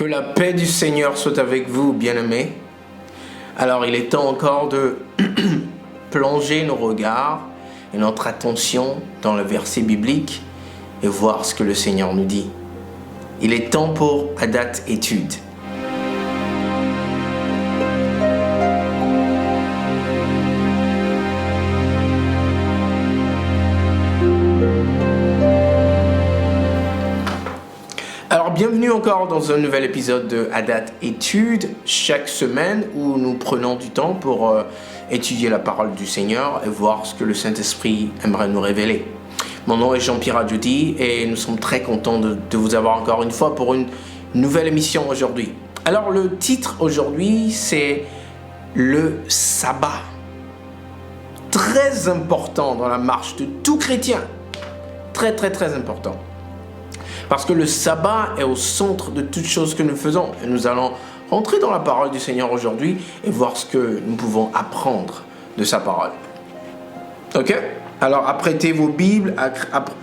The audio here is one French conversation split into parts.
Que la paix du Seigneur soit avec vous, bien-aimés. Alors, il est temps encore de plonger nos regards et notre attention dans le verset biblique et voir ce que le Seigneur nous dit. Il est temps pour Adat Étude. Alors, bienvenue encore dans un nouvel épisode de Adat Étude, chaque semaine où nous prenons du temps pour étudier la parole du Seigneur et voir ce que le Saint-Esprit aimerait nous révéler. Mon nom est Jean-Pierre Adjouti et nous sommes très contents de vous avoir encore une fois pour une nouvelle émission aujourd'hui. Alors, le titre aujourd'hui, c'est le sabbat. Très important dans la marche de tout chrétien. Très, très, très important. Parce que le sabbat est au centre de toutes choses que nous faisons. Et nous allons rentrer dans la parole du Seigneur aujourd'hui et voir ce que nous pouvons apprendre de sa parole. Ok? Alors apprêtez vos Bibles,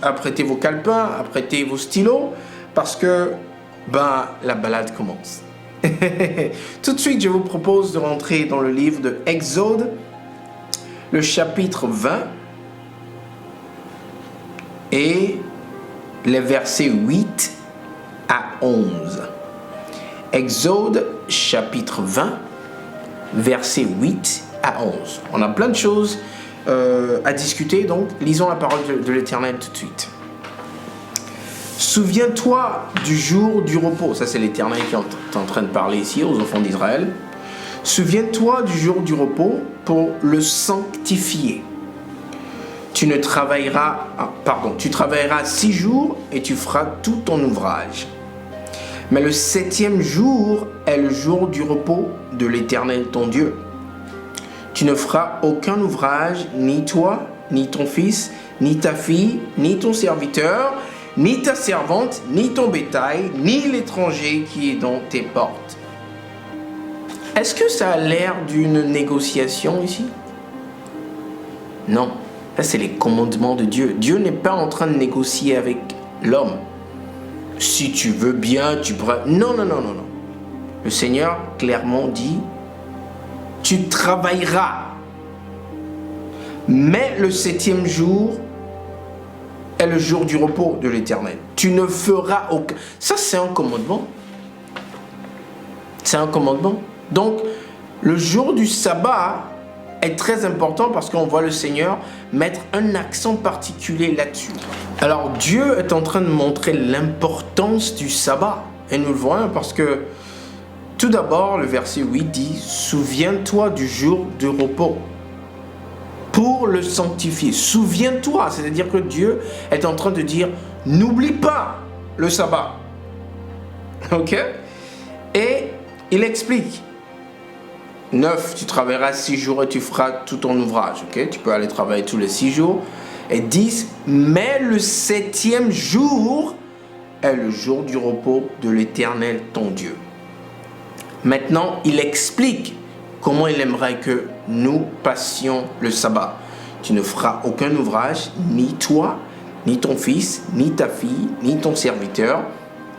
apprêtez vos calepins, apprêtez vos stylos, parce que la balade commence. Tout de suite, je vous propose de rentrer dans le livre de Exode, le chapitre 20, et les versets 8 à 11. Exode chapitre 20, versets 8 à 11. On a plein de choses à discuter, donc lisons la parole de l'Éternel tout de suite. Souviens-toi du jour du repos. Ça, c'est l'Éternel qui est en train de parler ici aux enfants d'Israël. Souviens-toi du jour du repos pour le sanctifier. Tu travailleras 6 jours et tu feras tout ton ouvrage. Mais le 7e jour est le jour du repos de l'Éternel ton Dieu. Tu ne feras aucun ouvrage, ni toi, ni ton fils, ni ta fille, ni ton serviteur, ni ta servante, ni ton bétail, ni l'étranger qui est dans tes portes. Est-ce que ça a l'air d'une négociation ici? Non. Ça, c'est les commandements de Dieu. Dieu n'est pas en train de négocier avec l'homme. Si tu veux bien, tu pourras... Non. Le Seigneur clairement dit, tu travailleras. Mais le 7e jour est le jour du repos de l'Éternel. Tu ne feras aucun... Ça, c'est un commandement. C'est un commandement. Donc, le jour du sabbat est très important parce qu'on voit le Seigneur mettre un accent particulier là-dessus. Alors Dieu est en train de montrer l'importance du sabbat et nous le voyons parce que tout d'abord le verset 8 dit « Souviens-toi du jour du repos pour le sanctifier ». Souviens-toi, c'est-à-dire que Dieu est en train de dire « N'oublie pas le sabbat ». Ok? Et il explique 9, tu travailleras 6 jours et tu feras tout ton ouvrage. Okay? Tu peux aller travailler tous les 6 jours. Et 10, mais le 7e jour est le jour du repos de l'Éternel ton Dieu. Maintenant, il explique comment il aimerait que nous passions le sabbat. Tu ne feras aucun ouvrage, ni toi, ni ton fils, ni ta fille, ni ton serviteur.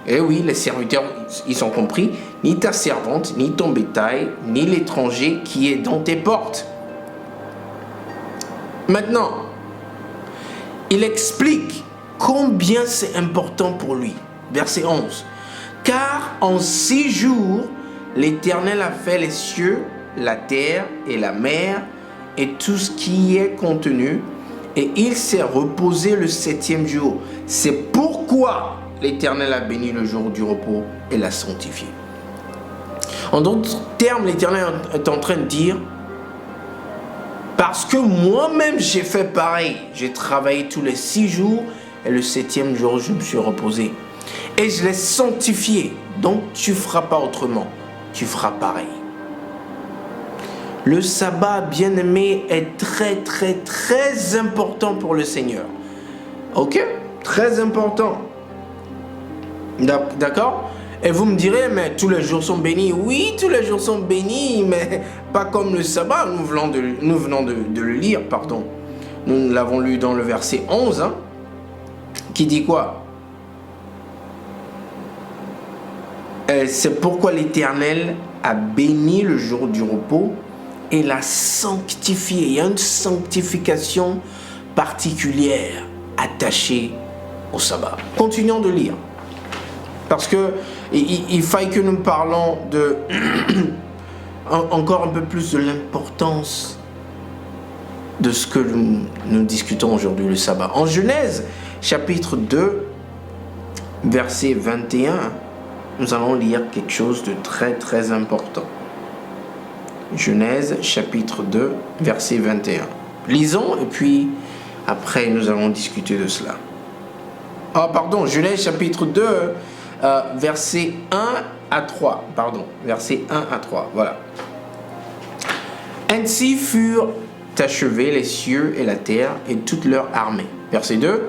Et oui, les serviteurs, ils sont compris, ni ta servante, ni ton bétail, ni l'étranger qui est dans tes portes. Maintenant, il explique combien c'est important pour lui. Verset 11. Car en 6 jours, l'Éternel a fait les cieux, la terre et la mer et tout ce qui y est contenu, et il s'est reposé le 7e jour. C'est pourquoi l'Éternel a béni le jour du repos et l'a sanctifié. En d'autres termes, l'Éternel est en train de dire, parce que moi-même j'ai fait pareil, j'ai travaillé tous les 6 jours et le 7e jour je me suis reposé. Et je l'ai sanctifié, donc tu ne feras pas autrement, tu feras pareil. Le sabbat, bien-aimé, est très très très important pour le Seigneur. Ok? Très important. D'accord? Et vous me direz, mais tous les jours sont bénis. Oui, tous les jours sont bénis, mais pas comme le sabbat. Nous venons de le lire, pardon. Nous l'avons lu dans le verset 11, qui dit quoi? C'est pourquoi l'Éternel a béni le jour du repos et l'a sanctifié. Il y a une sanctification particulière attachée au sabbat. Continuons de lire. Parce que il faille que nous parlons de encore un peu plus de l'importance de ce que nous discutons aujourd'hui, le sabbat. En Genèse, chapitre 2, verset 21, nous allons lire quelque chose de très très important. Genèse, chapitre 2, verset 21. Lisons et puis après nous allons discuter de cela. Genèse, chapitre 2, verset 1 à 3. Verset 1 à 3, voilà. Ainsi furent achevés les cieux et la terre et toute leur armée. Verset 2.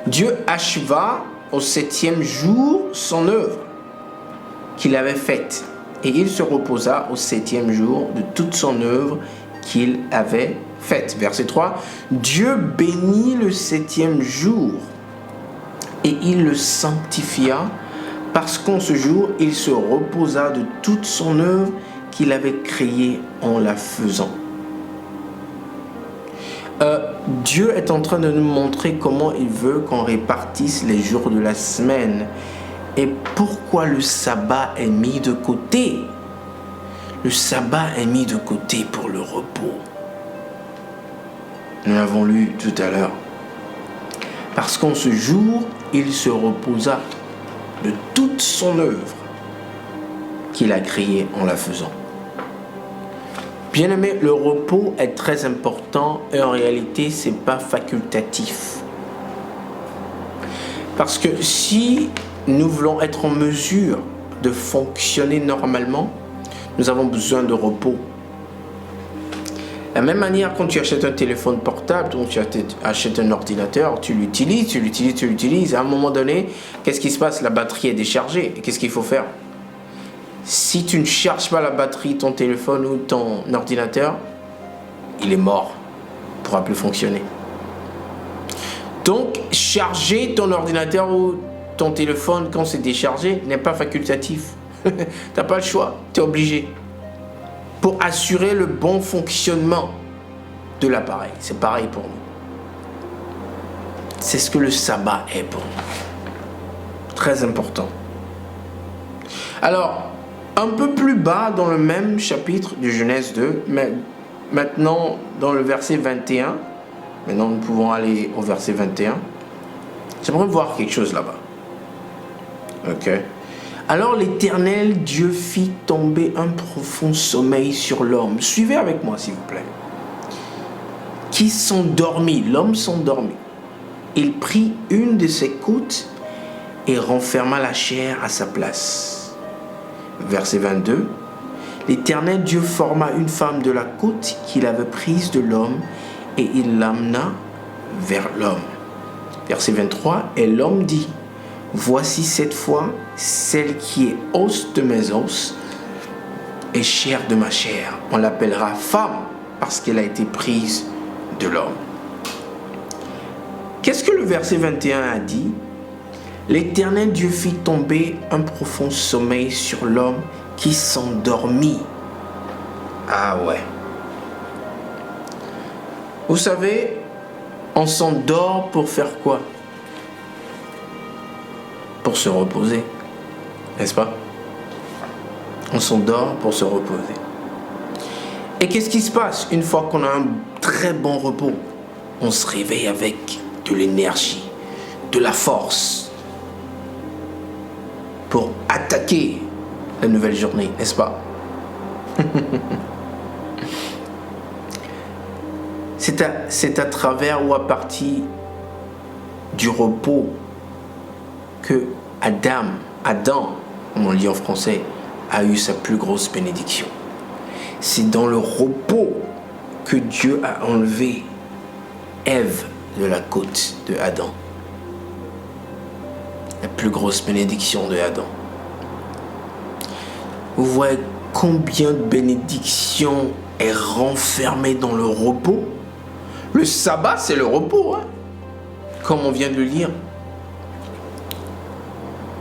Dieu acheva au 7e jour son œuvre qu'il avait faite, et il se reposa au 7e jour de toute son œuvre qu'il avait faite. Verset 3. Dieu bénit le 7e jour et il le sanctifia, parce qu'en ce jour il se reposa de toute son œuvre qu'il avait créée en la faisant. Dieu est en train de nous montrer comment il veut qu'on répartisse les jours de la semaine et pourquoi le sabbat est mis de côté. Le sabbat est mis de côté pour le repos. Nous l'avons lu tout à l'heure. Parce qu'en ce jour, il se reposa de toute son œuvre qu'il a créée en la faisant. Bien-aimé, le repos est très important et en réalité, ce n'est pas facultatif. Parce que si nous voulons être en mesure de fonctionner normalement, nous avons besoin de repos. De la même manière, quand tu achètes un téléphone portable, quand tu achètes un ordinateur, tu l'utilises. À un moment donné, qu'est-ce qui se passe? La batterie est déchargée. Et qu'est-ce qu'il faut faire? Si tu ne charges pas la batterie, ton téléphone ou ton ordinateur, il est mort. Il ne pourra plus fonctionner. Donc, charger ton ordinateur ou ton téléphone quand c'est déchargé n'est pas facultatif. Tu n'as pas le choix, tu es obligé. Pour assurer le bon fonctionnement de l'appareil. C'est pareil pour nous. C'est ce que le sabbat est pour nous. Très important. Alors, un peu plus bas dans le même chapitre de Genèse 2, mais maintenant dans le verset 21, maintenant nous pouvons aller au verset 21, j'aimerais voir quelque chose là-bas. Ok. Alors l'Éternel Dieu fit tomber un profond sommeil sur l'homme. Suivez avec moi s'il vous plaît. Qui s'endormit, l'homme s'endormit. Il prit une de ses côtes et renferma la chair à sa place. Verset 22. L'Éternel Dieu forma une femme de la côte qu'il avait prise de l'homme et il l'amena vers l'homme. Verset 23. Et l'homme dit: voici cette fois celle qui est os de mes os et chair de ma chair. On l'appellera femme parce qu'elle a été prise de l'homme. Qu'est-ce que le verset 21 a dit? L'Éternel Dieu fit tomber un profond sommeil sur l'homme qui s'endormit. Ah ouais. Vous savez, on s'endort pour faire quoi? Pour se reposer, n'est-ce pas? On s'endort pour se reposer. Et qu'est-ce qui se passe une fois qu'on a un très bon repos? On se réveille avec de l'énergie, de la force pour attaquer la nouvelle journée, n'est-ce pas? C'est à travers ou à partir du repos que Adam, comme on le dit en français, a eu sa plus grosse bénédiction. C'est dans le repos que Dieu a enlevé Ève de la côte de Adam. La plus grosse bénédiction de Adam. Vous voyez combien de bénédictions est renfermée dans le repos? Le sabbat, c'est le repos, hein? Comme on vient de le lire.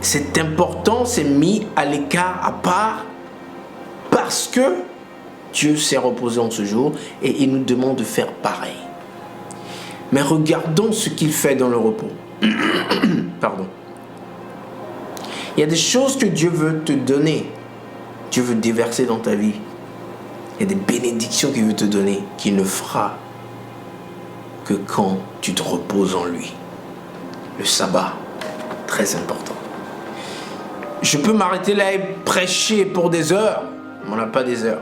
c'est important, c'est mis à l'écart, à part, parce que Dieu s'est reposé en ce jour et il nous demande de faire pareil. Mais regardons ce qu'il fait dans le repos. Pardon. Il y a des choses que Dieu veut te donner. Dieu veut déverser dans ta vie. Il y a des bénédictions qu'il veut te donner, qu'il ne fera que quand tu te reposes en lui. Le sabbat, très important. Je peux m'arrêter là et prêcher pour des heures, mais on n'a pas des heures.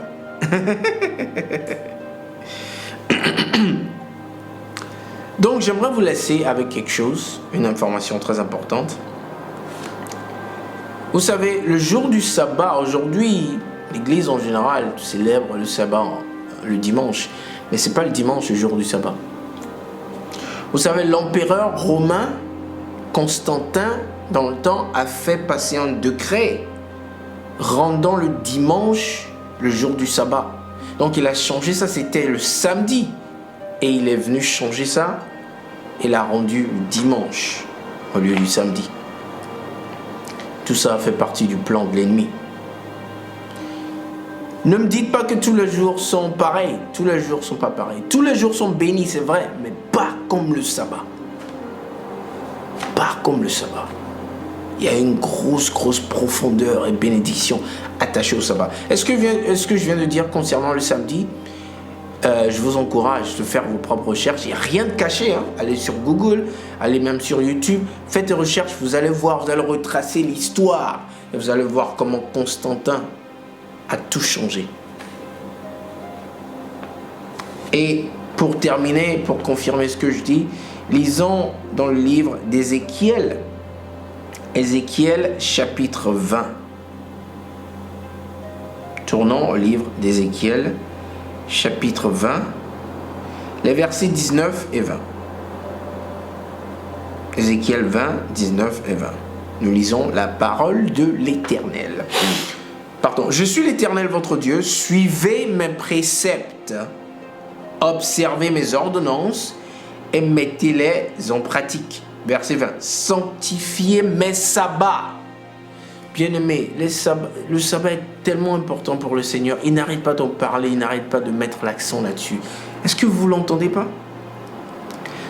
Donc j'aimerais vous laisser avec quelque chose, une information très importante. Vous savez, le jour du sabbat, aujourd'hui, l'Église en général célèbre le sabbat le dimanche, mais ce n'est pas le dimanche le jour du sabbat. Vous savez, l'empereur romain Constantin, dans le temps, a fait passer un décret rendant le dimanche le jour du sabbat. Donc il a changé ça, c'était le samedi. Et il est venu changer ça et l'a rendu le dimanche au lieu du samedi. Tout ça fait partie du plan de l'ennemi. Ne me dites pas que tous les jours sont pareils. Tous les jours ne sont pas pareils. Tous les jours sont bénis, c'est vrai, mais pas comme le sabbat. Pas comme le sabbat. Il y a une grosse profondeur et bénédiction attachée au sabbat. Est-ce que je viens de dire concernant le samedi, je vous encourage de faire vos propres recherches. Il n'y a rien de caché. Hein. Allez sur Google, allez même sur YouTube, faites des recherches, vous allez voir, vous allez retracer l'histoire. Et vous allez voir comment Constantin a tout changé. Et pour terminer, pour confirmer ce que je dis, lisons dans le livre d'Ézéchiel. Ézéchiel chapitre 20. Tournons au livre d'Ézéchiel chapitre 20, les versets 19 et 20. Ézéchiel 20, 19 et 20. Nous lisons la parole de l'Éternel. Pardon. Je suis l'Éternel votre Dieu, suivez mes préceptes, observez mes ordonnances et mettez-les en pratique. Verset 20. Sanctifiez mes sabbats. Bien-aimés, le sabbat est tellement important pour le Seigneur. Il n'arrête pas d'en parler, il n'arrête pas de mettre l'accent là-dessus. Est-ce que vous ne l'entendez pas?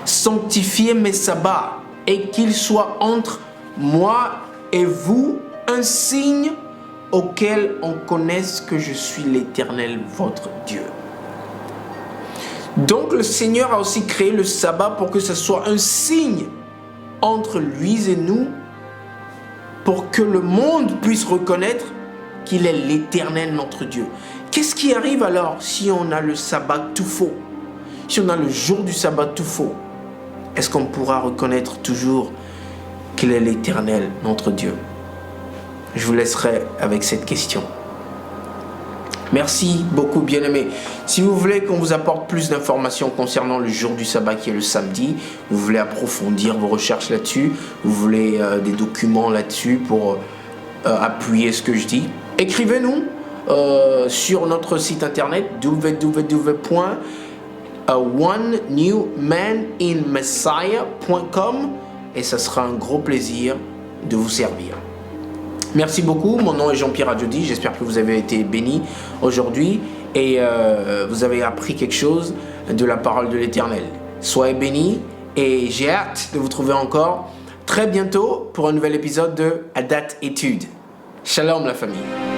Sanctifiez mes sabbats et qu'ils soient entre moi et vous un signe auquel on connaisse que je suis l'Éternel, votre Dieu. Donc le Seigneur a aussi créé le sabbat pour que ce soit un signe entre lui et nous, pour que le monde puisse reconnaître qu'il est l'Éternel, notre Dieu. Qu'est-ce qui arrive alors si on a le sabbat tout faux? Si on a le jour du sabbat tout faux? Est-ce qu'on pourra reconnaître toujours qu'il est l'Éternel, notre Dieu? Je vous laisserai avec cette question. Merci beaucoup, bien-aimés. Si vous voulez qu'on vous apporte plus d'informations concernant le jour du sabbat qui est le samedi, vous voulez approfondir vos recherches là-dessus, vous voulez des documents là-dessus pour appuyer ce que je dis, écrivez-nous sur notre site internet www.onenewmaninmessiah.com et ça sera un gros plaisir de vous servir. Merci beaucoup, mon nom est Jean-Pierre Adjodi, j'espère que vous avez été bénis aujourd'hui et vous avez appris quelque chose de la parole de l'Éternel. Soyez bénis et j'ai hâte de vous trouver encore très bientôt pour un nouvel épisode de À Date Étude. Shalom la famille.